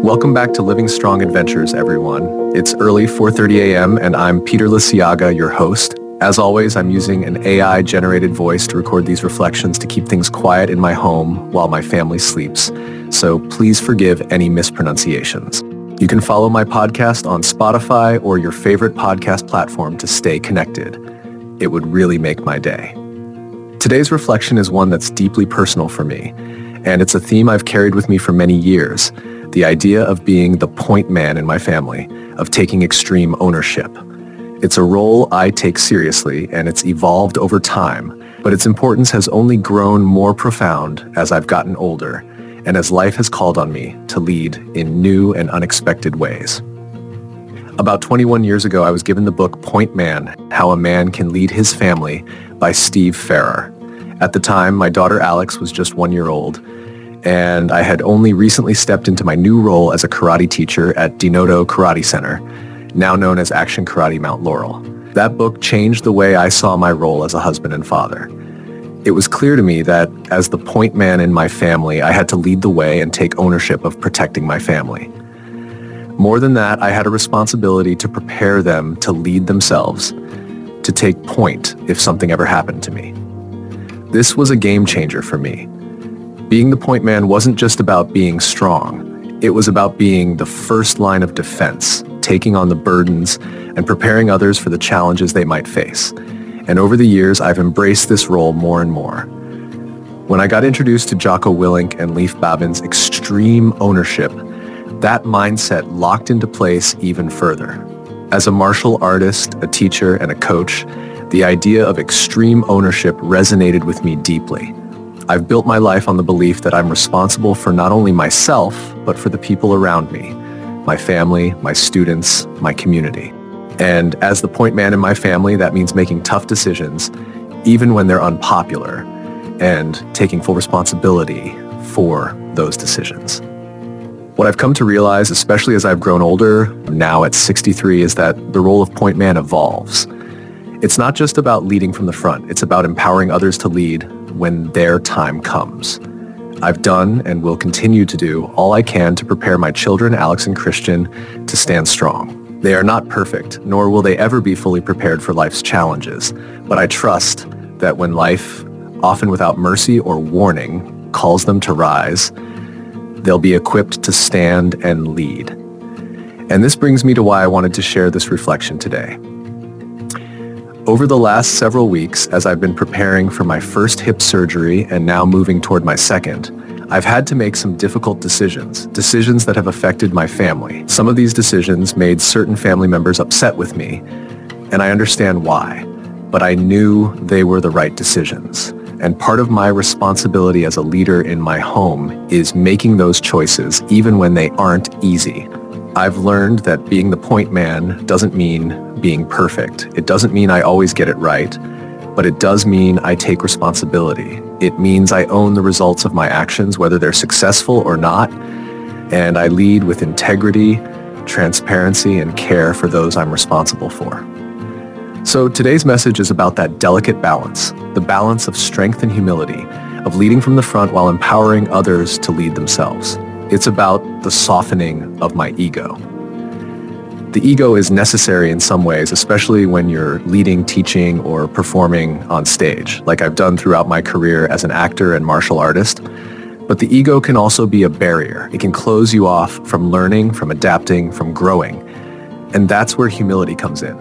Welcome back to Living Strong Adventures, everyone. It's early 4:30 a.m. and I'm Peter Liciaga, your host. As always, I'm using an AI-generated voice to record these reflections to keep things quiet in my home while my family sleeps. So please forgive any mispronunciations. You can follow my podcast on Spotify or your favorite podcast platform to stay connected. It would really make my day. Today's reflection is one that's deeply personal for me, and it's a theme I've carried with me for many years. The idea of being the point man in my family, of taking extreme ownership. It's a role I take seriously, and it's evolved over time, but its importance has only grown more profound as I've gotten older, and as life has called on me to lead in new and unexpected ways. About 21 years ago, I was given the book Point Man, How a Man Can Lead His Family by Steve Farrar. At the time, my daughter Alex was just 1 year old, and I had only recently stepped into my new role as a karate teacher at Denoto Karate Center, now known as Action Karate Mount Laurel. That book changed the way I saw my role as a husband and father. It was clear to me that as the point man in my family, I had to lead the way and take ownership of protecting my family. More than that, I had a responsibility to prepare them to lead themselves, to take point if something ever happened to me. This was a game changer for me. Being the point man wasn't just about being strong. It was about being the first line of defense, taking on the burdens and preparing others for the challenges they might face. And over the years, I've embraced this role more and more. When I got introduced to Jocko, Willink, and Leif Babin's extreme ownership, that mindset locked into place even further. As a martial artist, a teacher, and a coach, the idea of extreme ownership resonated with me deeply. I've built my life on the belief that I'm responsible for not only myself, but for the people around me, my family, my students, my community. And as the point man in my family, that means making tough decisions, even when they're unpopular, and taking full responsibility for those decisions. What I've come to realize, especially as I've grown older, now at 63, is that the role of point man evolves. It's not just about leading from the front. It's about empowering others to lead when their time comes. I've done and will continue to do all I can to prepare my children, Alex and Christian, to stand strong. They are not perfect, nor will they ever be fully prepared for life's challenges. But I trust that when life, often without mercy or warning, calls them to rise, they'll be equipped to stand and lead. And this brings me to why I wanted to share this reflection today. Over the last several weeks, as I've been preparing for my first hip surgery and now moving toward my second, I've had to make some difficult decisions that have affected my family. Some of these decisions made certain family members upset with me, and I understand why, but I knew they were the right decisions. And part of my responsibility as a leader in my home is making those choices, even when they aren't easy. I've learned that being the point man doesn't mean being perfect. It doesn't mean I always get it right, but it does mean I take responsibility. It means I own the results of my actions, whether they're successful or not, and I lead with integrity, transparency, and care for those I'm responsible for. So today's message is about that delicate balance, the balance of strength and humility, of leading from the front while empowering others to lead themselves. It's about the softening of my ego. The ego is necessary in some ways, especially when you're leading, teaching, or performing on stage, like I've done throughout my career as an actor and martial artist. But the ego can also be a barrier. It can close you off from learning, from adapting, from growing. And that's where humility comes in.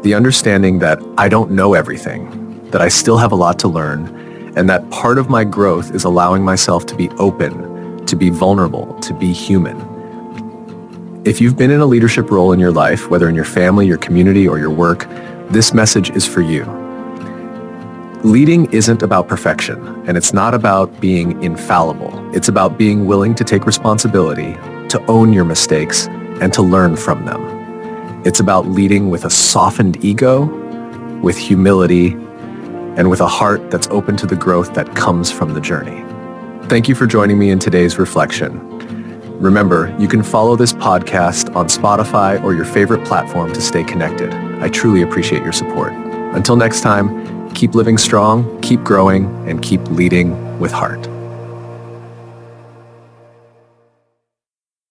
The understanding that I don't know everything, that I still have a lot to learn, and that part of my growth is allowing myself to be open, to be vulnerable, to be human. If you've been in a leadership role in your life, whether in your family, your community, or your work, this message is for you. Leading isn't about perfection, and it's not about being infallible. It's about being willing to take responsibility, to own your mistakes, and to learn from them. It's about leading with a softened ego, with humility, and with a heart that's open to the growth that comes from the journey. Thank you for joining me in today's reflection. Remember, you can follow this podcast on Spotify or your favorite platform to stay connected. I truly appreciate your support. Until next time, keep living strong, keep growing, and keep leading with heart.